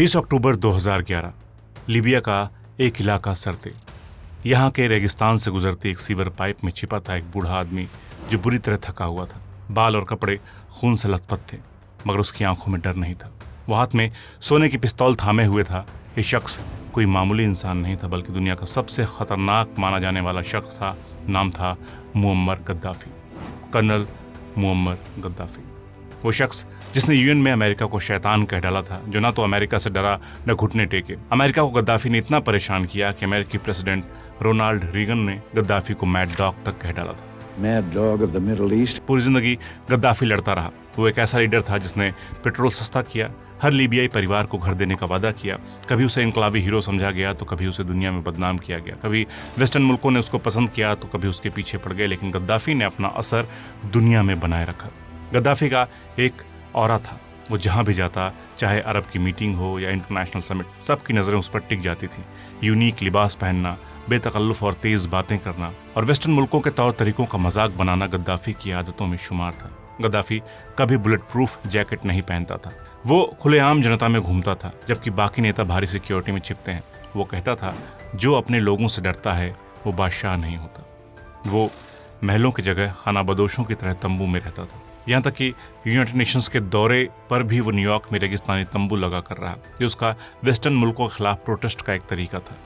20 अक्टूबर 2011 Libya का एक इलाका सरते। यहाँ के रेगिस्तान से गुजरती एक सीवर पाइप में छिपा था एक बूढ़ा आदमी जो बुरी तरह थका हुआ था। बाल और कपड़े खून से लथपथ थे, मगर उसकी आंखों में डर नहीं था। वो हाथ में सोने की पिस्तौल थामे हुए था। ये शख्स कोई मामूली इंसान नहीं था, बल्कि दुनिया का सबसे खतरनाक माना जाने वाला शख्स था। नाम था Muammar Gaddafi, colonel Muammar Gaddafi. वो शख्स जिसने यूएन में अमेरिका को शैतान कह डाला था, जो ना तो अमेरिका से डरा न घुटने टेके। अमेरिका को गद्दाफी ने इतना परेशान किया कि अमेरिकी प्रेसिडेंट रोनाल्ड रीगन ने गद्दाफी को मैड डॉग तक कह डाला था। Mad dog of the Middle East. पूरी जिंदगी गद्दाफी लड़ता रहा। वो एक ऐसा लीडर था जिसने पेट्रोल सस्ता किया, हर लीबियाई परिवार को घर देने का वादा किया। कभी उसे इनकलाबी हीरो समझा गया तो कभी उसे दुनिया में बदनाम किया गया। कभी वेस्टर्न मुल्कों ने उसको पसंद किया तो कभी उसके पीछे पड़ गए, लेकिन गद्दाफी ने अपना असर दुनिया में बनाए रखा। गद्दाफी का एक ऑरा था। वो जहाँ भी जाता, चाहे अरब की मीटिंग हो या इंटरनेशनल समिट, सबकी नज़रें उस पर टिक जाती थी। यूनिक लिबास पहनना, बेतकल्लुफ़ और तेज़ बातें करना और वेस्टर्न मुल्कों के तौर तरीकों का मजाक बनाना गद्दाफी की आदतों में शुमार था। गद्दाफी कभी बुलेट प्रूफ जैकेट नहीं पहनता था। वो खुलेआम जनता में घूमता था, जबकि बाकी नेता भारी सिक्योरिटी में छिपते हैं। वो कहता था, जो अपने लोगों से डरता है वो बादशाह नहीं होता। वो महलों की जगह खाना बदोशों की तरह तंबू में रहता था। यहाँ तक कि यूनाइटेड नेशंस के दौरे पर भी वो न्यूयॉर्क में रेगिस्तानी तंबू लगा कर रहा। ये उसका वेस्टर्न मुल्कों के खिलाफ प्रोटेस्ट का एक तरीका था।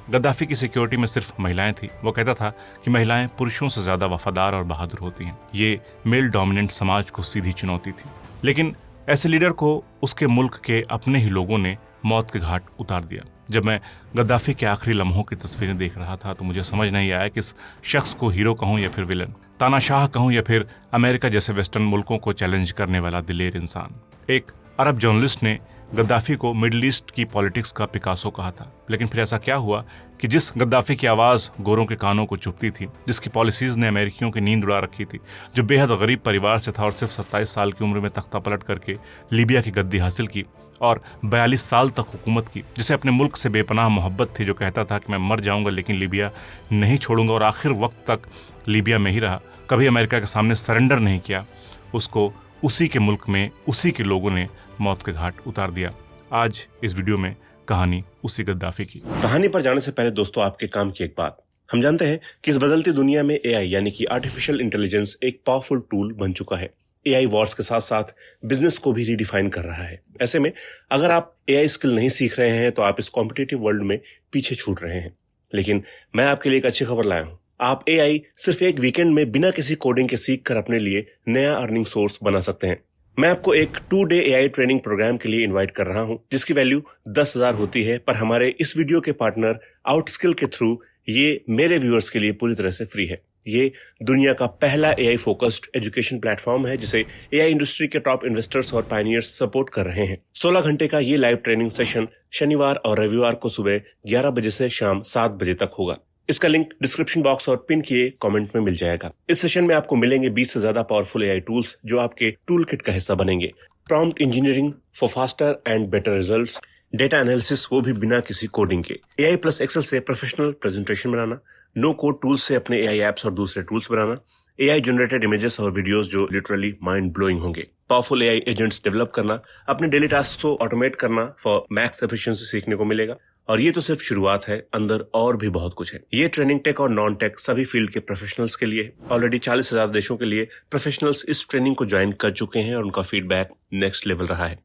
गद्दाफी की सिक्योरिटी में सिर्फ महिलाएं थी। वो कहता था कि महिलाएं पुरुषों से ज्यादा वफादार और बहादुर होती हैं। ये मेल डोमिनेंट समाज को सीधी चुनौती थी। लेकिन ऐसे लीडर को उसके मुल्क के अपने ही लोगों ने मौत के घाट उतार दिया। जब मैं गद्दाफी के आखिरी लम्हों की तस्वीरें देख रहा था तो मुझे समझ नहीं आया कि इस शख्स को हीरो कहूं या फिर विलन, तानाशाह कहूं या फिर अमेरिका जैसे वेस्टर्न मुल्कों को चैलेंज करने वाला दिलेर इंसान। एक अरब जर्नलिस्ट ने गद्दाफी को मिडिल ईस्ट की पॉलिटिक्स का पिकासो कहा था। लेकिन फिर ऐसा क्या हुआ कि जिस गद्दाफी की आवाज़ गोरों के कानों को चुभती थी, जिसकी पॉलिसीज़ ने अमेरिकियों की नींद उड़ा रखी थी, जो बेहद गरीब परिवार से था और सिर्फ 27 साल की उम्र में तख्ता पलट करके लीबिया की गद्दी हासिल की और 42 साल तक हुकूमत की, जिसे अपने मुल्क से बेपनाह मोहब्बत थी, जो कहता था कि मैं मर जाऊंगा लेकिन लीबिया नहीं छोड़ूंगा, और आखिर वक्त तक लीबिया में ही रहा, कभी अमेरिका के सामने सरेंडर नहीं किया, उसको उसी के मुल्क में उसी के लोगों ने मौत के घाट उतार दिया। आज इस वीडियो में कहानी उसी गद्दाफी की। कहानी पर जाने से पहले दोस्तों, आपके काम की एक बात। हम जानते हैं कि इस बदलती दुनिया में एआई यानी कि आर्टिफिशियल इंटेलिजेंस एक पावरफुल टूल बन चुका है। एआई वॉर्स के साथ साथ बिजनेस को भी रीडिफाइन कर रहा है। ऐसे में अगर आप एआई स्किल नहीं सीख रहे हैं तो आप इस कॉम्पिटिटिव वर्ल्ड में पीछे छूट रहे हैं। लेकिन मैं आपके लिए एक अच्छी खबर लाया हूं। आप एआई सिर्फ एक वीकेंड में बिना किसी कोडिंग के सीख कर अपने लिए नया अर्निंग सोर्स बना सकते हैं। मैं आपको एक 2-डे एआई ट्रेनिंग प्रोग्राम के लिए इनवाइट कर रहा हूं, जिसकी वैल्यू 10,000 होती है, पर हमारे इस वीडियो के पार्टनर आउटस्किल के थ्रू ये मेरे व्यूअर्स के लिए पूरी तरह से फ्री है। ये दुनिया का पहला एआई फोकस्ड एजुकेशन प्लेटफॉर्म है जिसे एआई इंडस्ट्री के टॉप इन्वेस्टर्स और पायनियर्स सपोर्ट कर रहे हैं। 16 घंटे का ये लाइव ट्रेनिंग सेशन शनिवार और रविवार को सुबह 11 बजे से शाम 7 बजे तक होगा। इसका लिंक डिस्क्रिप्शन बॉक्स और पिन किए कमेंट में मिल जाएगा। इस सेशन में आपको मिलेंगे 20 से ज्यादा पावरफुल एआई टूल्स जो आपके टूल किट का हिस्सा बनेंगे। Prompt engineering for faster and better results, data analysis वो भी बिना किसी कोडिंग के, एआई प्लस एक्सेल से प्रोफेशनल प्रेजेंटेशन बनाना, नो कोड टूल्स से अपने एआई एप्स और दूसरे टूल्स बनाना, एआई जनरेटेड इमेजेस और वीडियोस जो लिटरली माइंड ब्लोइंग होंगे, पावरफुल एआई एजेंट्स डेवलप करना, अपने डेली टास्क को ऑटोमेट करना फॉर मैक्स एफिशिएंसी सीखने को मिलेगा। और ये तो सिर्फ शुरुआत है, अंदर और भी बहुत कुछ है। ये ट्रेनिंग टेक और नॉन टेक सभी फील्ड के प्रोफेशनल्स के लिए। ऑलरेडी 40,000 देशों के लिए प्रोफेशनल्स इस ट्रेनिंग को ज्वाइन कर चुके हैं और उनका फीडबैक नेक्स्ट लेवल रहा है।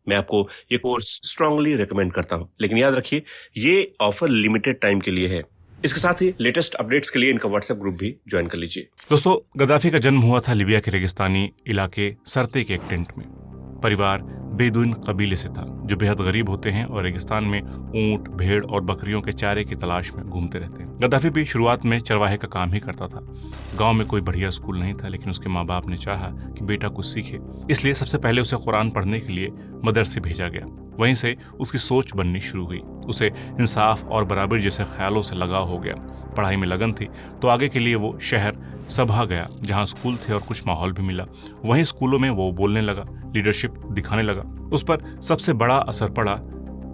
मैं आपको ये कोर्स स्ट्रांगली रिकमेंड करता हूं, लेकिन याद रखिए ये ऑफर लिमिटेड टाइम के लिए है। इसके साथ ही लेटेस्ट अपडेट्स के लिए इनका व्हाट्सएप ग्रुप भी ज्वाइन कर लीजिए। दोस्तों, गद्दाफी का जन्म हुआ था लिबिया के रेगिस्तानी इलाके सरते के एक टेंट में। परिवार बेदुइन कबीले से था जो बेहद गरीब होते हैं और रेगिस्तान में ऊंट, भेड़ और बकरियों के चारे की तलाश में घूमते रहते हैं। गद्दाफी भी शुरुआत में चरवाहे का काम ही करता था। गांव में कोई बढ़िया स्कूल नहीं था, लेकिन उसके माँ बाप ने चाहा कि बेटा कुछ सीखे, इसलिए सबसे पहले उसे कुरान पढ़ने के लिए मदरसे भेजा गया। वहीं से उसकी सोच बननी शुरू हुई। उसे इंसाफ और बराबरी जैसे ख्यालों से लगाव हो गया। पढ़ाई में लगन थी तो आगे के लिए वो शहर सभा गया जहाँ स्कूल थे और कुछ माहौल भी मिला। वहीं स्कूलों में वो बोलने लगा, लीडरशिप दिखाने लगा। उस पर सबसे बड़ा असर पड़ा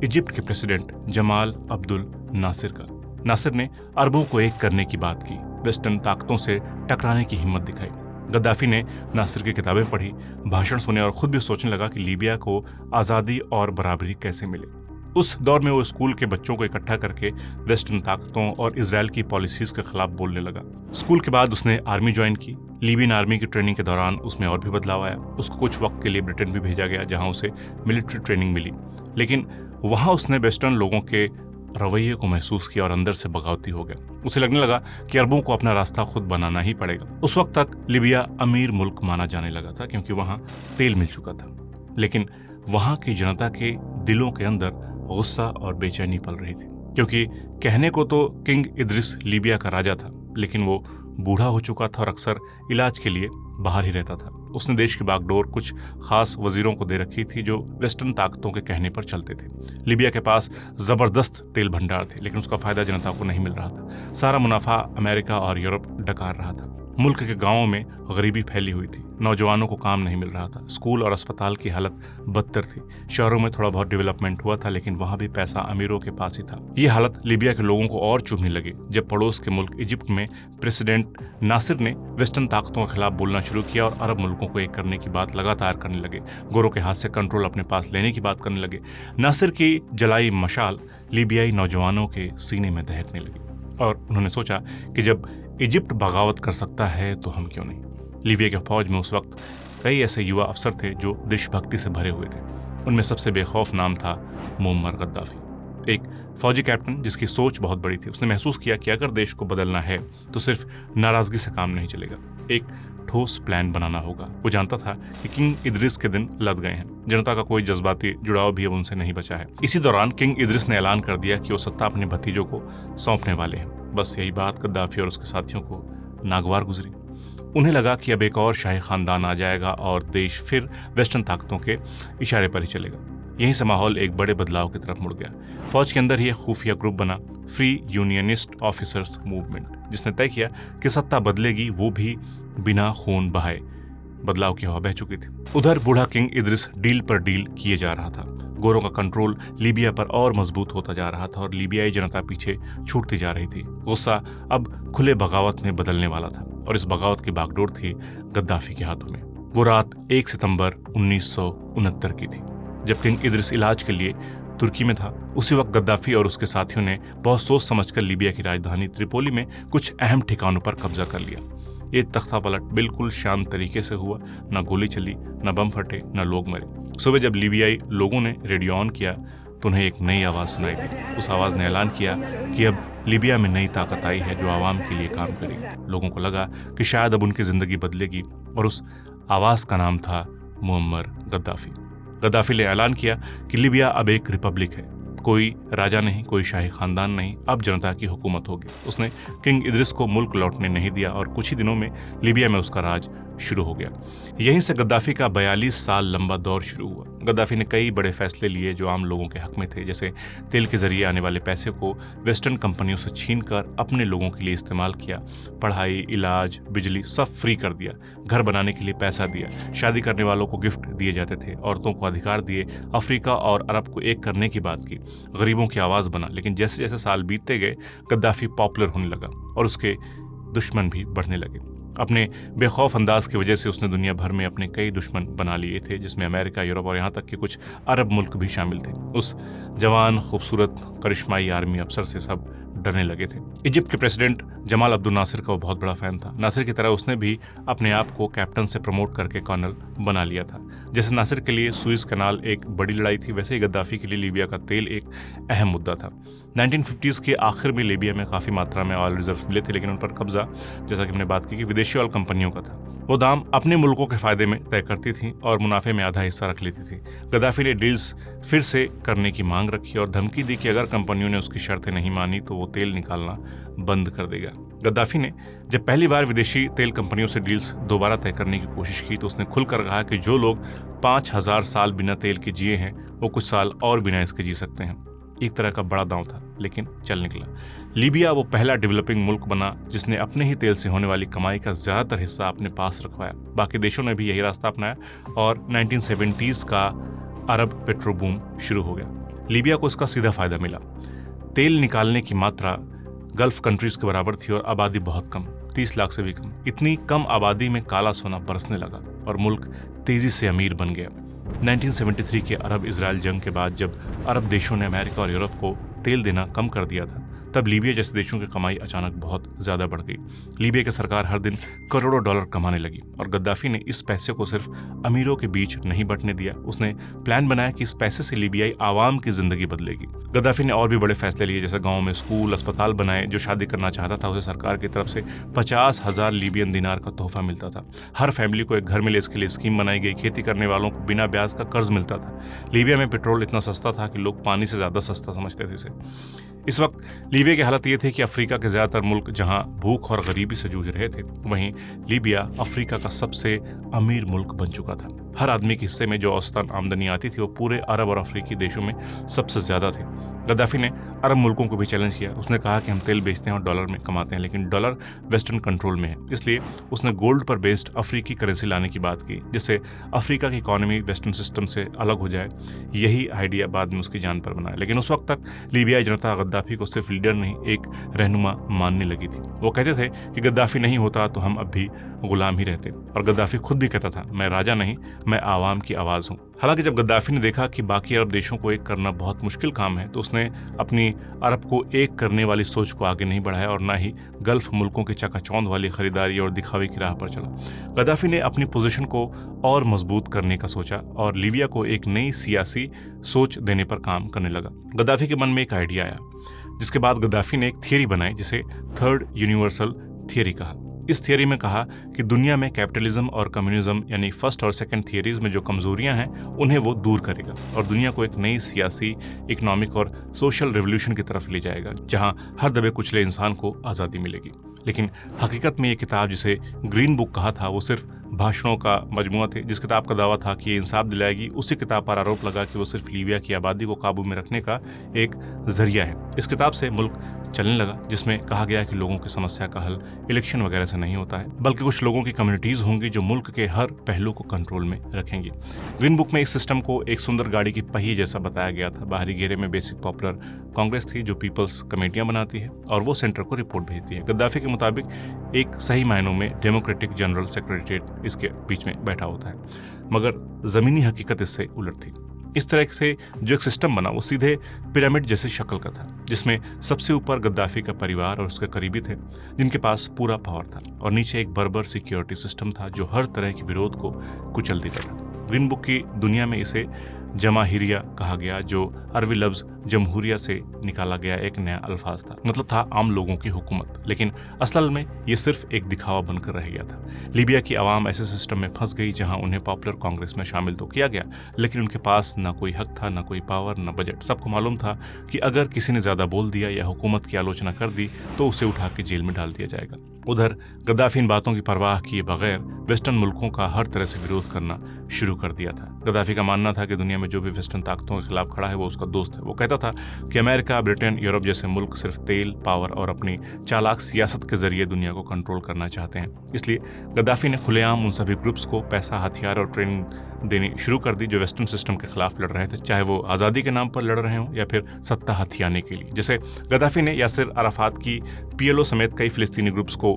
इजिप्ट के प्रेसिडेंट जमाल अब्दुल नासिर का। नासिर ने अरबों को एक करने की बात की, वेस्टर्न ताकतों से टकराने की हिम्मत दिखाई। गद्दाफी ने नासिर की किताबें पढ़ी, भाषण सुने और खुद भी सोचने लगा कि लीबिया को आज़ादी और बराबरी कैसे मिले। उस दौर में वो स्कूल के बच्चों को इकट्ठा करके वेस्टर्न ताकतों और इजराइल की पॉलिसीज के खिलाफ बोलने लगा। स्कूल के बाद उसने आर्मी ज्वाइन की। लीबियन आर्मी की ट्रेनिंग के दौरान उसमें और भी बदलाव आया। उसको कुछ वक्त के लिए ब्रिटेन भी भेजा गया, जहां उसे मिलिट्री ट्रेनिंग मिली, लेकिन वहां उसने वेस्टर्न लोगों के रवैये को महसूस किया और अंदर से बगावती हो गया। उसे लगने लगा कि अरबों को अपना रास्ता खुद बनाना ही पड़ेगा। उस वक्त तक लीबिया अमीर मुल्क माना जाने लगा था, क्योंकि वहां तेल मिल चुका था, लेकिन वहां की जनता के दिलों के अंदर गुस्सा और बेचैनी पल रही थी, क्योंकि कहने को तो किंग इद्रिस लीबिया का राजा था, लेकिन वो बूढ़ा हो चुका था और अक्सर इलाज के लिए बाहर ही रहता था। उसने देश की बागडोर कुछ खास वजीरों को दे रखी थी जो वेस्टर्न ताकतों के कहने पर चलते थे। लीबिया के पास जबरदस्त तेल भंडार थे, लेकिन उसका फायदा जनता को नहीं मिल रहा था। सारा मुनाफा अमेरिका और यूरोप डकार रहा था। मुल्क के गांवों में गरीबी फैली हुई थी, नौजवानों को काम नहीं मिल रहा था, स्कूल और अस्पताल की हालत बदतर थी। शहरों में थोड़ा बहुत डेवलपमेंट हुआ था, लेकिन वहां भी पैसा अमीरों के पास ही था। ये हालत लीबिया के लोगों को और चुभने लगी जब पड़ोस के मुल्क इजिप्ट में प्रेसिडेंट नासिर ने वेस्टर्न ताकतों के खिलाफ बोलना शुरू किया और अरब मुल्कों को एक करने की बात लगातार करने लगे। गोरों के हाथ से कंट्रोल अपने पास लेने की बात करने लगे। नासिर की जलाई मशाल लीबियाई नौजवानों के सीने में दहकने लगी और उन्होंने सोचा कि जब इजिप्ट बगावत कर सकता है तो हम क्यों नहीं। लीबिया के फौज में उस वक्त कई ऐसे युवा अफसर थे जो देशभक्ति से भरे हुए थे। उनमें सबसे बेखौफ नाम था मुअम्मर गद्दाफी, एक फौजी कैप्टन जिसकी सोच बहुत बड़ी थी। उसने महसूस किया कि अगर देश को बदलना है तो सिर्फ नाराजगी से काम नहीं चलेगा, एक ठोस प्लान बनाना होगा। वो जानता था कि किंग इद्रिस के दिन लद गए हैं, जनता का कोई जज्बाती जुड़ाव भी अब उनसे नहीं बचा है। इसी दौरान किंग इद्रिस ने ऐलान कर दिया कि वो सत्ता अपने भतीजों को सौंपने वाले हैं। बस यही बात गद्दाफी और उसके साथियों को नागवार गुजरी। उन्हें लगा कि अब एक और शाही खानदान आ जाएगा और देश फिर वेस्टर्न ताकतों के इशारे पर ही चलेगा। यहीं से माहौल एक बड़े बदलाव की तरफ मुड़ गया। फौज के अंदर ही एक खुफिया ग्रुप बना, फ्री यूनियनिस्ट ऑफिसर्स मूवमेंट, जिसने तय किया कि सत्ता बदलेगी, वो भी बिना खून बहाए। बदलाव की हवा बह चुकी थी। उधर बूढ़ा किंग इद्रिस डील पर डील किए जा रहा था। गोरों का कंट्रोल लीबिया पर और मजबूत होता जा रहा था और लीबियाई जनता पीछे छूटती जा रही थी। गुस्सा अब खुले बगावत में बदलने वाला था और इस बगावत की बागडोर थी गद्दाफी के हाथों में। वो रात 1 सितंबर 1969 की थी, जब किंग इद्रिस इलाज के लिए तुर्की में था। उसी वक्त गद्दाफी और उसके साथियों ने बहुत सोच समझकर लीबिया की राजधानी त्रिपोली में कुछ अहम ठिकानों पर कब्जा कर लिया। ये तख्ता पलट बिल्कुल शांत तरीके से हुआ, न गोली चली, न बम फटे, न लोग मरे। सुबह जब लीबियाई लोगों ने रेडियो ऑन किया तो उन्हें एक नई आवाज़ सुनाई दी। उस आवाज़ ने ऐलान किया कि अब लीबिया में नई ताकत आई है जो आवाम के लिए काम करेगी। लोगों को लगा कि शायद अब उनकी ज़िंदगी बदलेगी और उस आवाज़ का नाम था मुअम्मर गद्दाफी। गद्दाफी ने ऐलान किया कि लीबिया अब एक रिपब्लिक है, कोई राजा नहीं, कोई शाही खानदान नहीं, अब जनता की हुकूमत होगी। उसने किंग इद्रिस को मुल्क लौटने नहीं दिया और कुछ ही दिनों में लीबिया में उसका राज शुरू हो गया। यहीं से गद्दाफी का 42 साल लंबा दौर शुरू हुआ। गद्दाफी ने कई बड़े फैसले लिए जो आम लोगों के हक में थे, जैसे तेल के जरिए आने वाले पैसे को वेस्टर्न कंपनियों से छीनकर अपने लोगों के लिए इस्तेमाल किया। पढ़ाई, इलाज, बिजली सब फ्री कर दिया। घर बनाने के लिए पैसा दिया। शादी करने वालों को गिफ्ट दिए जाते थे। औरतों को अधिकार दिए। अफ्रीका और अरब को एक करने की बात की। गरीबों की आवाज़ बना। लेकिन जैसे जैसे साल बीतते गए गद्दाफी पॉपुलर होने लगा और उसके दुश्मन भी बढ़ने लगे। अपने बेखौफ अंदाज की वजह से उसने दुनिया भर में अपने कई दुश्मन बना लिए थे, जिसमें अमेरिका, यूरोप और यहाँ तक कि कुछ अरब मुल्क भी शामिल थे। उस जवान, खूबसूरत, करिश्माई आर्मी अफसर से सब डरने लगे थे। इजिप्ट के प्रेसिडेंट जमाल अब्दुल नासिर का वो बहुत बड़ा फैन था। नासिर की तरह उसने भी अपने आप को कैप्टन से प्रमोट करके कर्नल बना लिया था। जैसे नासिर के लिए सुइस कैनाल एक बड़ी लड़ाई थी, वैसे ही गद्दाफी के लिए लीबिया का तेल एक अहम मुद्दा था। 1950s के आखिर में लीबिया में काफ़ी मात्रा में ऑयल रिजर्व मिले थे, लेकिन उन पर कब्जा, जैसा कि हमने बात की, कि विदेशी ऑयल कंपनियों का था। वो दाम अपने मुल्कों के फायदे में तय करती थी और मुनाफे में आधा हिस्सा रख लेती थी। गद्दाफी ने डील्स फिर से करने की मांग रखी और धमकी दी कि अगर कंपनियों ने उसकी शर्तें नहीं मानी तो वो तेल निकालना बंद कर देगा। गद्दाफी ने जब पहली बार विदेशी तेल कंपनियों से डील्स दोबारा तय करने की कोशिश की तो उसने खुलकर कहा कि जो लोग 5000 साल बिना तेल के जिए हैं वो कुछ साल और बिना इसके जी सकते हैं। एक तरह का बड़ा दांव था, लेकिन चल निकला। लीबिया वो पहला डेवलपिंग मुल्क बना जिसने अपने ही तेल से होने वाली कमाई का ज़्यादातर हिस्सा अपने पास रखवाया। बाकी देशों ने भी यही रास्ता अपनाया और 1970s का अरब पेट्रो बूम शुरू हो गया। लीबिया को इसका सीधा फायदा मिला। तेल निकालने की मात्रा गल्फ कंट्रीज के बराबर थी और आबादी बहुत कम, 30 लाख से भी कम। इतनी कम आबादी में काला सोना बरसने लगा और मुल्क तेजी से अमीर बन गया। 1973 के अरब इजराइल जंग के बाद जब अरब देशों ने अमेरिका और यूरोप को तेल देना कम कर दिया था, तब लीबिया जैसे देशों की कमाई अचानक बहुत ज़्यादा बढ़ गई। लीबिया की सरकार हर दिन करोड़ों डॉलर कमाने लगी और गद्दाफी ने इस पैसे को सिर्फ अमीरों के बीच नहीं बंटने दिया। उसने प्लान बनाया कि इस पैसे से लीबियाई आवाम की जिंदगी बदलेगी। गद्दाफी ने और भी बड़े फैसले लिए, जैसे गाँव में स्कूल, अस्पताल बनाए। जो शादी करना चाहता था उसे सरकार की तरफ से 50,000 लीबियन दिनार का तोहफा मिलता था। हर फैमिली को एक घर मिले इसके लिए स्कीम बनाई गई। खेती करने वालों को बिना ब्याज का कर्ज मिलता था। लीबिया में पेट्रोल इतना सस्ता था कि लोग पानी से ज़्यादा सस्ता समझते थे इसे। इस वक्त लीबिया की हालत ये थी कि अफ्रीका के ज़्यादातर मुल्क जहां भूख और गरीबी से जूझ रहे थे, वहीं लीबिया अफ्रीका का सबसे अमीर मुल्क बन चुका था। हर आदमी के हिस्से में जो औसतन आमदनी आती थी वो पूरे अरब और अफ्रीकी देशों में सबसे ज़्यादा थे। गद्दाफी ने अरब मुल्कों को भी चैलेंज किया। उसने कहा कि हम तेल बेचते हैं और डॉलर में कमाते हैं, लेकिन डॉलर वेस्टर्न कंट्रोल में है। इसलिए उसने गोल्ड पर बेस्ड अफ्रीकी करेंसी लाने की बात की, जिससे अफ्रीका की इकोनॉमी वेस्टर्न सिस्टम से अलग हो जाए। यही आइडिया बाद में उसकी जान पर बना। लेकिन उस वक्त तक लीबियाई जनता गद्दाफी को सिर्फ लीडर नहीं, एक रहनुमा मानने लगी थी। वो कहते थे कि गद्दाफी नहीं होता तो हम अब भी गुलाम ही रहते, और गद्दाफी खुद भी कहता था, मैं राजा नहीं, मैं आवाम की आवाज़ हूँ। हालांकि जब गद्दाफी ने देखा कि बाकी अरब देशों को एक करना बहुत मुश्किल काम है, तो उसने अपनी अरब को एक करने वाली सोच को आगे नहीं बढ़ाया और ना ही गल्फ मुल्कों की चकाचौंध वाली खरीदारी और दिखावे की राह पर चला। गद्दाफी ने अपनी पोजीशन को और मजबूत करने का सोचा और लीबिया को एक नई सियासी सोच देने पर काम करने लगा। गद्दाफी के मन में एक आइडिया आया, जिसके बाद गद्दाफी ने एक थियरी बनाई जिसे थर्ड यूनिवर्सल थियरी कहा। इस थियरी में कहा कि दुनिया में कैपिटलिज्म और कम्युनिज्म यानी फर्स्ट और सेकंड थियरीज में जो कमजोरियां हैं उन्हें वो दूर करेगा और दुनिया को एक नई सियासी, इकोनॉमिक और सोशल रेवोल्यूशन की तरफ ले जाएगा, जहां हर दबे कुचले इंसान को आज़ादी मिलेगी। लेकिन हकीकत में ये किताब, जिसे ग्रीन बुक कहा था, वो सिर्फ भाषणों का मजमुआ थे। जिस किताब का दावा था कि ये इंसाफ दिलाएगी, उसी किताब पर आरोप लगा कि वो सिर्फ लीबिया की आबादी को काबू में रखने का एक जरिया है। इस किताब से मुल्क चलने लगा, जिसमें कहा गया कि लोगों की समस्या का हल इलेक्शन वगैरह से नहीं होता है, बल्कि कुछ लोगों की कम्युनिटीज़ होंगी जो मुल्क के हर पहलू को कंट्रोल में रखेंगी। ग्रीन बुक में इस सिस्टम को एक सुंदर गाड़ी की पहिए जैसा बताया गया था। बाहरी घेरे में बेसिक पॉपुलर कांग्रेस थी जो पीपल्स कमेटियां बनाती है और वो सेंटर को रिपोर्ट भेजती है। गद्दाफी के मुताबिक एक सही मायनों में डेमोक्रेटिक जनरल सेक्रेटरीट इसके बीच में बैठा होता है, मगर ज़मीनी हकीकत इससे उलट थी। इस तरह से जो एक सिस्टम बना वो सीधे पिरामिड जैसे शक्ल का था, जिसमें सबसे ऊपर गद्दाफी का परिवार और उसके करीबी थे जिनके पास पूरा पावर था, और नीचे एक बर्बर सिक्योरिटी सिस्टम था जो हर तरह के विरोध को कुचल देता था। ग्रीन बुक की दुनिया में इसे जमाहिरिया कहा गया, जो अरबी लफ्ज़ जमहूरिया से निकाला गया एक नया अल्फाज था। मतलब था आम लोगों की हुकूमत, लेकिन असल में ये सिर्फ एक दिखावा बनकर रह गया था। लीबिया की आवाम ऐसे सिस्टम में फंस गई जहां उन्हें पॉपुलर कांग्रेस में शामिल तो किया गया, लेकिन उनके पास ना कोई हक था, ना कोई पावर, ना बजट। सबको मालूम था कि अगर किसी ने ज़्यादा बोल दिया या हुकूमत की आलोचना कर दी तो उसे उठा के जेल में डाल दिया जाएगा। उधर गद्दाफी इन बातों की परवाह किए बगैर वेस्टर्न मुल्कों का हर तरह से विरोध करना शुरू कर दिया था। गद्दाफी का मानना था कि दुनिया में जो भी वेस्टर्न ताकतों के खिलाफ खड़ा है वो उसका दोस्त है। वो कहता था कि अमेरिका, ब्रिटेन, यूरोप जैसे मुल्क सिर्फ तेल, पावर और अपनी चालाक सियासत के जरिए दुनिया को कंट्रोल करना चाहते हैं। इसलिए गद्दाफी ने खुलेआम उन सभी ग्रुप्स को पैसा, हथियार और ट्रेनिंग देनी शुरू कर दी जो वेस्टर्न सिस्टम के खिलाफ लड़ रहे थे, चाहे वो आज़ादी के नाम पर लड़ रहे हों या फिर सत्ता हथियाने के लिए। जैसे गद्दाफी ने यासिर अराफात की PLO समेत कई फिलिस्तीनी ग्रुप्स को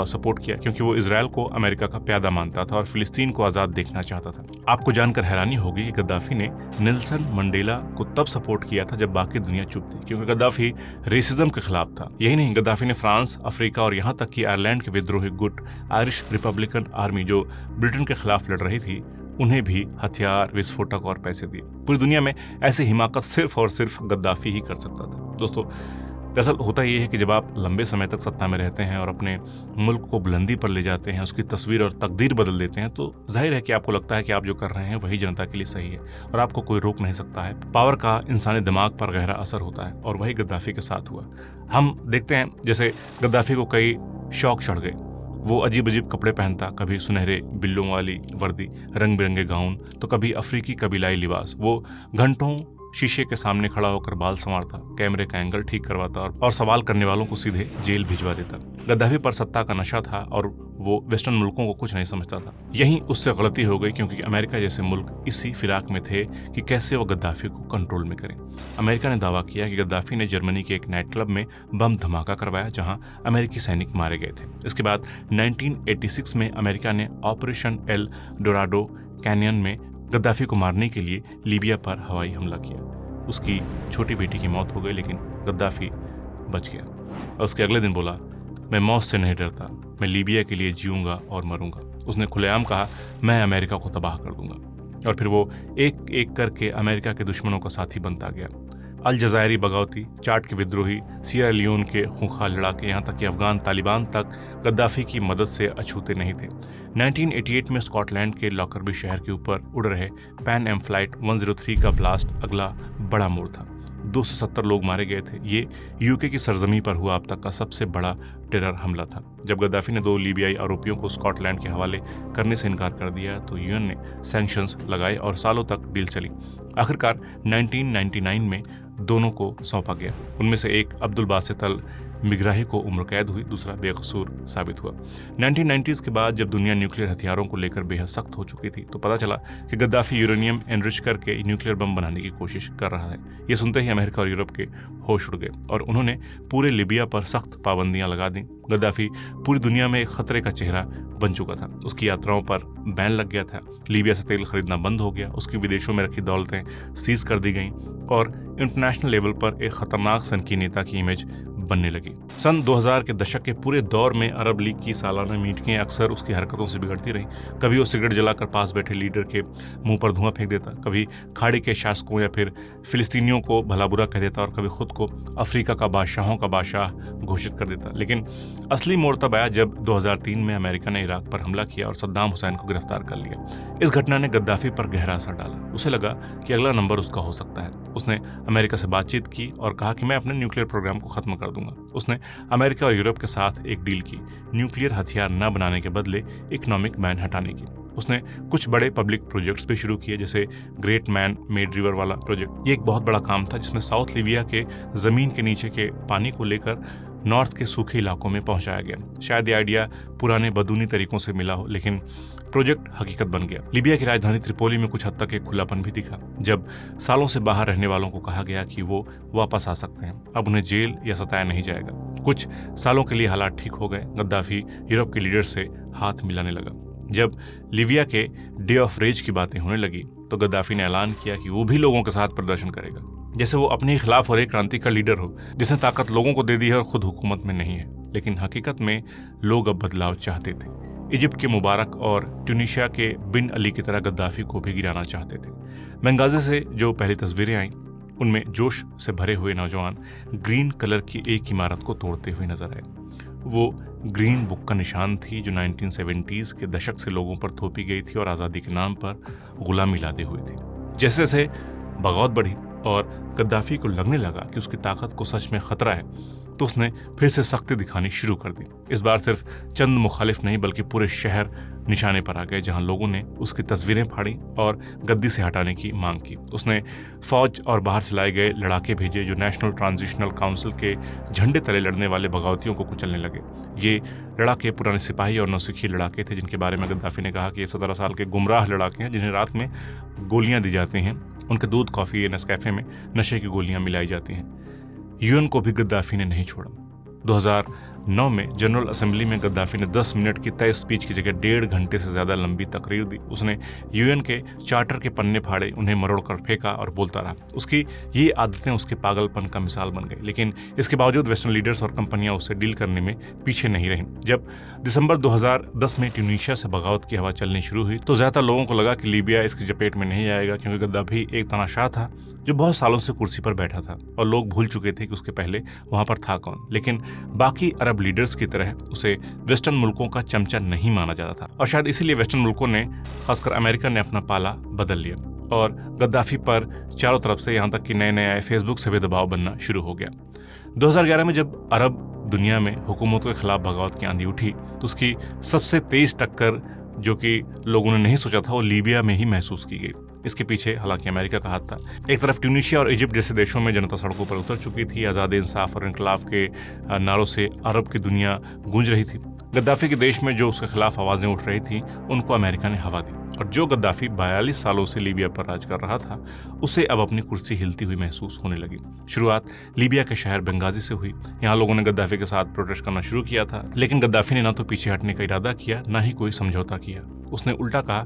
सपोर्ट किया, क्योंकि वो इजराइल को अमेरिका का प्यादा मानता था और फिलिस्तीन को आज़ाद देखना चाहता था। आपको जानकर हैरानी होगी कि गद्दाफी ने नेल्सन मंडेला को तब सपोर्ट किया था जब बाकी दुनिया चुप थी, क्योंकि गद्दाफी रेसिज्म के खिलाफ था। यही नहीं, गद्दाफी ने फ्रांस, अफ्रीका और यहाँ तक कि आयरलैंड के विद्रोही गुट आयरिश रिपब्लिकन आर्मी जो ब्रिटेन के खिलाफ लड़ रही थी, उन्हें भी हथियार, विस्फोटक और पैसे दिए। पूरी दुनिया में ऐसी हिमाकत सिर्फ और सिर्फ गद्दाफी ही कर सकता था। दोस्तों, दरअसल होता यह है कि जब आप लंबे समय तक सत्ता में रहते हैं और अपने मुल्क को बुलंदी पर ले जाते हैं, उसकी तस्वीर और तकदीर बदल देते हैं, तो जाहिर है कि आपको लगता है कि आप जो कर रहे हैं वही जनता के लिए सही है और आपको कोई रोक नहीं सकता है। पावर का इंसानी दिमाग पर गहरा असर होता है और वही गद्दाफी के साथ हुआ। हम देखते हैं जैसे गद्दाफी को कई शौक चढ़ गए। वो अजीब अजीब कपड़े पहनता, कभी सुनहरे बिल्लों वाली वर्दी, रंग बिरंगे गाउन, तो कभी अफ्रीकी कबीलाई लिबास। वो घंटों शीशे के सामने खड़ा होकर बाल संवारता, कैमरे का एंगल ठीक करवाता और सवाल करने वालों को सीधे जेल भिजवा देता। गद्दाफी पर सत्ता का नशा था और वो वेस्टर्न मुल्कों को कुछ नहीं समझता था। यहीं उससे गलती हो गई, क्योंकि अमेरिका जैसे मुल्क इसी फिराक में थे कि कैसे वो गद्दाफी को कंट्रोल में करें। अमेरिका ने दावा किया कि गद्दाफी ने जर्मनी के एक नाइट क्लब में बम धमाका करवाया जहां अमेरिकी सैनिक मारे गए थे। इसके बाद 1986 में अमेरिका ने ऑपरेशन एल डोराडो कैनियन में गद्दाफी को मारने के लिए लीबिया पर हवाई हमला किया। उसकी छोटी बेटी की मौत हो गई, लेकिन गद्दाफी बच गया और उसके अगले दिन बोला, मैं मौत से नहीं डरता, मैं लीबिया के लिए जीऊंगा और मरूंगा। उसने खुलेआम कहा, मैं अमेरिका को तबाह कर दूंगा। और फिर वो एक एक करके अमेरिका के दुश्मनों का साथी बनता गया। अल जज़ायरी बगावती, चाड के विद्रोही, सियरा लियोन के खूंखार लड़ाके, यहाँ तक कि अफगान तालिबान तक गद्दाफी की मदद से अछूते नहीं थे। 1988 में स्कॉटलैंड के लॉकरबी शहर के ऊपर उड़ रहे पैन एम फ्लाइट 103 का ब्लास्ट अगला बड़ा मोड़ था। 270 लोग मारे गए थे। ये यूके की सरजमी पर हुआ अब तक का सबसे बड़ा टेरर हमला था। जब गद्दाफी ने 2 लीबियाई आरोपियों को स्कॉटलैंड के हवाले करने से इनकार कर दिया तो यूएन ने सैंक्शंस लगाए और सालों तक डील चली। आखिरकार 1999 में दोनों को सौंपा गया। उनमें से एक अब्दुल बासित अल मिग्राही को उम्र कैद हुई, दूसरा बेकसूर साबित हुआ। 1990s के बाद जब दुनिया न्यूक्लियर हथियारों को लेकर बेहद सख्त हो चुकी थी तो पता चला कि गद्दाफी यूरेनियम एनरिच करके न्यूक्लियर बम बनाने की कोशिश कर रहा है। ये सुनते ही अमेरिका और यूरोप के होश उड़ गए और उन्होंने पूरे लीबिया पर सख्त पाबंदियां लगा दी। गद्दाफी पूरी दुनिया में एक खतरे का चेहरा बन चुका था। उसकी यात्राओं पर बैन लग गया था। लीबिया से तेल खरीदना बंद हो गया। उसकी विदेशों में रखी दौलतें सीज कर दी गईं और इंटरनेशनल लेवल पर एक खतरनाक सनकी नेता की इमेज बनने लगी। सन 2000 के दशक के पूरे दौर में अरब लीग की सालाना मीटिंगें अक्सर उसकी हरकतों से बिगड़ती रहीं। कभी वो सिगरेट जलाकर पास बैठे लीडर के मुंह पर धुआं फेंक देता, कभी खाड़ी के शासकों या फिर फिलिस्तीनियों को भला बुरा कह देता और कभी खुद को अफ्रीका का बादशाहों का बादशाह घोषित कर देता। लेकिन असली मोड़ तब आया जब 2003 में अमेरिका ने इराक पर हमला किया और सद्दाम हुसैन को गिरफ्तार कर लिया। इस घटना ने गद्दाफी पर गहरा असर डाला। उसे लगा कि अगला नंबर उसका हो सकता है। उसने अमेरिका से बातचीत की और कहा कि मैं अपने न्यूक्लियर प्रोग्राम को खत्म कर दूंगा। उसने अमेरिका और यूरोप के साथ एक डील की, न्यूक्लियर हथियार न बनाने के बदले इकोनॉमिक बैन हटाने की। उसने कुछ बड़े पब्लिक प्रोजेक्ट्स भी शुरू किए, जैसे ग्रेट मैन मेड रिवर वाला प्रोजेक्ट। ये एक बहुत बड़ा काम था जिसमें साउथ लीबिया के जमीन के नीचे के पानी को लेकर नॉर्थ के सूखे इलाकों में पहुंचाया गया। शायद ये आइडिया पुराने बदूनी तरीकों से मिला हो, लेकिन प्रोजेक्ट हकीकत बन गया। लीबिया की राजधानी त्रिपोली में कुछ हद तक एक खुलापन भी दिखा जब सालों से बाहर रहने वालों को कहा गया कि वो वापस आ सकते हैं। अब उन्हें जेल या सताया नहीं जाएगा। कुछ सालों के लिए हालात ठीक हो गए। गद्दाफी यूरोप के लीडर से हाथ मिलाने लगा। जब लीबिया के डे ऑफ रेज की बातें होने लगी तो गद्दाफी ने ऐलान किया कि वो भी लोगों के साथ प्रदर्शन करेगा, जैसे वो अपने ही खिलाफ और एक क्रांति का लीडर हो जिसने ताकत लोगों को दे दी है और खुद हुकूमत में नहीं है। लेकिन हकीकत में लोग अब बदलाव चाहते थे। इजिप्ट के मुबारक और ट्यूनीशिया के बिन अली की तरह गद्दाफी को भी गिराना चाहते थे। बेंगाजी से जो पहली तस्वीरें आईं उनमें जोश से भरे हुए नौजवान ग्रीन कलर की एक इमारत को तोड़ते हुए नजर आए। वो ग्रीन बुक का निशान थी जो 1970s के दशक से लोगों पर थोपी गई थी और आज़ादी के नाम पर गुलामी लादे हुए थी। जैसे जैसे बगावत बढ़ी और गद्दाफी को लगने लगा कि उसकी ताकत को सच में खतरा है तो उसने फिर से सख्ती दिखानी शुरू कर दी। इस बार सिर्फ चंद मुखालिफ नहीं बल्कि पूरे शहर निशाने पर आ गए, जहां लोगों ने उसकी तस्वीरें फाड़ी और गद्दी से हटाने की मांग की। उसने फौज और बाहर से लाए गए लड़ाके भेजे जो नेशनल ट्रांजिशनल काउंसिल के झंडे तले लड़ने वाले बगावतियों को कुचलने लगे। ये लड़ाके पुराने सिपाही और नौसिखी लड़ाके थे जिनके बारे में गद्दाफी ने कहा कि ये 17 साल के गुमराह लड़ाके हैं जिन्हें रात में गोलियां दी जाती हैं। उनके दूध, कॉफ़ी या नेस्कैफे में नशे की गोलियां मिलाई जाती हैं। यूएन को भी गद्दाफी ने नहीं छोड़ा। 2009 में जनरल असेंबली में गद्दाफी ने 10 मिनट की तय स्पीच की जगह 1.5 घंटे से ज्यादा लंबी तकरीर दी। उसने यूएन के चार्टर के पन्ने फाड़े, उन्हें मरोड़ कर फेंका और बोलता रहा। उसकी ये आदतें उसके पागलपन का मिसाल बन गई, लेकिन इसके बावजूद वेस्टर्न लीडर्स और कंपनियां उससे डील करने में पीछे नहीं रहीं। जब दिसंबर 2010 में ट्यूनीशिया से बगावत की हवा चलनी शुरू हुई तो ज्यादातर लोगों को लगा कि लीबिया इसकी चपेट में नहीं आएगा, क्योंकि गद्दाफी एक तानाशाह था जो बहुत सालों से कुर्सी पर बैठा था और लोग भूल चुके थे कि उसके पहले वहां पर था कौन। लेकिन बाकी अरब लीडर्स की तरह उसे वेस्टर्न मुल्कों का चमचा नहीं माना जाता था और शायद इसीलिए वेस्टर्न मुल्कों ने, खासकर अमेरिका ने, अपना पाला बदल लिया और गद्दाफी पर चारों तरफ से, यहाँ तक कि नए नए आए फेसबुक से भी दबाव बनना शुरू हो गया। 2011 में जब अरब दुनिया में हुकूमतों के खिलाफ बगावत की आंधी उठी तो उसकी सबसे तेज टक्कर, जो कि लोगों ने नहीं सोचा था, वो लीबिया में ही महसूस की गई। इसके पीछे हालांकि अमेरिका का हाथ था। एक तरफ ट्यूनीशिया और इजिप्ट जैसे देशों में जनता सड़कों पर उतर चुकी थी। आज़ादी, इंसाफ और इनकलाब के नारों से अरब की दुनिया गूंज रही थी। गद्दाफी के देश में जो उसके खिलाफ आवाजें उठ रही थी उनको अमेरिका ने हवा दी, और जो गद्दाफी 42 सालों से लीबिया पर राज कर रहा था उसे अब अपनी कुर्सी हिलती हुई महसूस होने लगी। शुरुआत लीबिया के शहर बेंगाजी से हुई। यहाँ लोगों ने गद्दाफी के साथ प्रोटेस्ट करना शुरू किया था, लेकिन गद्दाफी ने ना तो पीछे हटने का इरादा किया, ना ही कोई समझौता किया। उसने उल्टा कहा,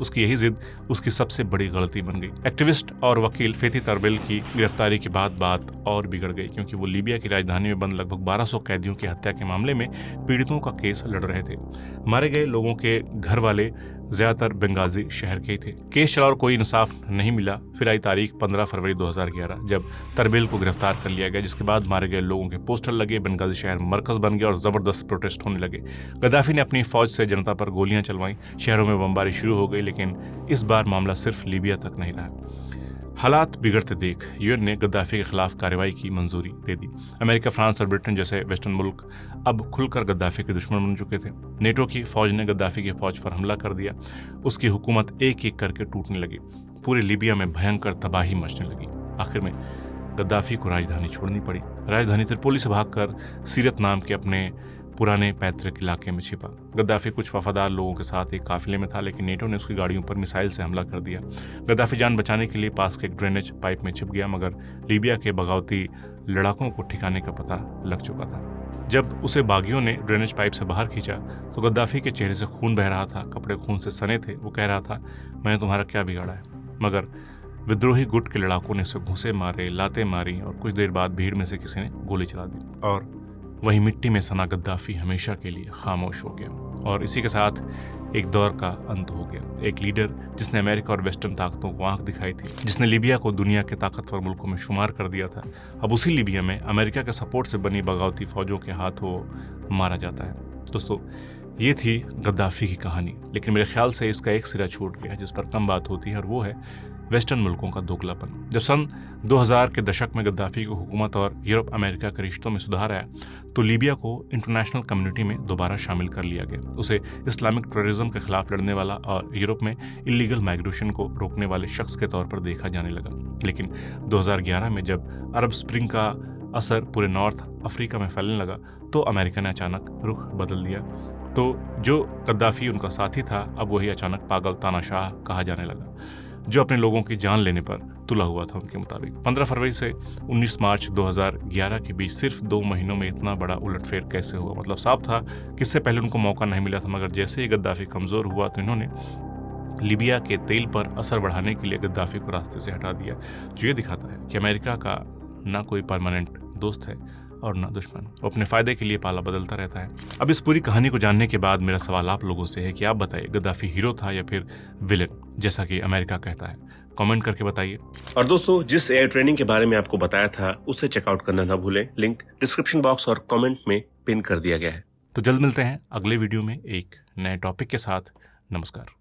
उसकी यही जिद उसकी सबसे बड़ी गलती बन गई। एक्टिविस्ट और वकील फेथी तरबेल की गिरफ्तारी के बाद बात और बिगड़ गई, क्योंकि वो लीबिया की राजधानी में बंद लगभग 1200 कैदियों की हत्या के मामले में पीड़ितों का केस लड़ रहे थे। मारे गए लोगों के घर वाले ज्यादातर बेंगाजी शहर के ही थे। केस चला और कोई इंसाफ नहीं मिला। फिर आई तारीख 15 फरवरी 2011 जब तरबेल को गिरफ्तार कर लिया गया, जिसके बाद मारे गए लोगों के पोस्टर लगे, बेंगाजी शहर मरकज बन गया और जबरदस्त प्रोटेस्ट होने लगे। गद्दाफी ने अपनी फौज से जनता पर गोलियां चलवाई, शहरों में बमबारी शुरू हो गई, लेकिन इस बार मामला सिर्फ लीबिया तक नहीं रहा। हालात बिगड़ते देख यूएन ने गद्दाफी के खिलाफ कार्रवाई की मंजूरी दे दी। अमेरिका, फ्रांस और ब्रिटेन जैसे वेस्टर्न मुल्क अब खुलकर गद्दाफी के दुश्मन बन चुके थे। नेटो की फौज ने गद्दाफी की फौज पर हमला कर दिया। उसकी हुकूमत एक एक करके टूटने लगी। पूरे लीबिया में भयंकर तबाही मचने लगी। आखिर में गद्दाफी को राजधानी छोड़नी पड़ी। राजधानी त्रिपोली से भागकर सीरत नाम के अपने पुराने पैतृक इलाके में छिपा। गद्दाफी कुछ वफादार लोगों के साथ एक काफिले में था, लेकिन नेटो ने उसकी गाड़ियों पर मिसाइल से हमला कर दिया। गद्दाफी जान बचाने के लिए पास के एक ड्रेनेज पाइप में छिप गया, मगर लीबिया के बगावती लड़ाकों को ठिकाने का पता लग चुका था। जब उसे बागियों ने ड्रेनेज पाइप से बाहर खींचा तो गद्दाफी के चेहरे से खून बह रहा था, कपड़े खून से सने थे। वो कह रहा था, मैंने तुम्हारा क्या बिगाड़ा है? मगर विद्रोही गुट के लड़ाकों ने उसे घूंसे मारे, लाते मारी और कुछ देर बाद भीड़ में से किसी ने गोली चला दी और वही मिट्टी में सना गद्दाफी हमेशा के लिए खामोश हो गया। और इसी के साथ एक दौर का अंत हो गया। एक लीडर जिसने अमेरिका और वेस्टर्न ताकतों को आंख दिखाई थी, जिसने लीबिया को दुनिया के ताकतवर मुल्कों में शुमार कर दिया था, अब उसी लीबिया में अमेरिका के सपोर्ट से बनी बगावती फौजों के हाथों मारा जाता है। दोस्तों, ये थी गद्दाफी की कहानी, लेकिन मेरे ख्याल से इसका एक सिरा छूट गया जिस पर कम बात होती है, और वो है वेस्टर्न मुल्कों का दोगलापन। जब सन 2000 के दशक में गद्दाफी की हुकूमत और यूरोप अमेरिका के रिश्तों में सुधार आया तो लीबिया को इंटरनेशनल कम्युनिटी में दोबारा शामिल कर लिया गया। उसे इस्लामिक टेररिज्म के खिलाफ लड़ने वाला और यूरोप में इलीगल माइग्रेशन को रोकने वाले शख्स के तौर पर देखा जाने लगा। लेकिन 2011 में जब अरब स्प्रिंग का असर पूरे नॉर्थ अफ्रीका में फैलने लगा तो अमेरिका ने अचानक रुख बदल दिया। तो जो गद्दाफी उनका साथी था, अब वही अचानक पागल तानाशाह कहा जाने लगा, जो अपने लोगों की जान लेने पर तुला हुआ था उनके मुताबिक। 15 फरवरी से 19 मार्च 2011 के बीच सिर्फ 2 महीनों में इतना बड़ा उलटफेर कैसे हुआ? मतलब साफ था कि इससे पहले उनको मौका नहीं मिला था, मगर जैसे ही गद्दाफी कमज़ोर हुआ तो इन्होंने लीबिया के तेल पर असर बढ़ाने के लिए गद्दाफी को रास्ते से हटा दिया, जो ये दिखाता है कि अमेरिका का ना कोई परमानेंट दोस्त है और ना दुश्मन। वो अपने फायदे के लिए पाला बदलता रहता है। अब इस पूरी कहानी को जानने के बाद मेरा सवाल आप लोगों से है कि आप बताइए, गद्दाफी हीरो था या फिर विलेन, जैसा कि अमेरिका कहता है? कमेंट करके बताइए। और दोस्तों, जिस एआई ट्रेनिंग के बारे में आपको बताया था उसे चेकआउट करना ना भूलें। लिंक डिस्क्रिप्शन बॉक्स और कमेंट में पिन कर दिया गया है। तो जल्द मिलते हैं अगले वीडियो में एक नए टॉपिक के साथ। नमस्कार।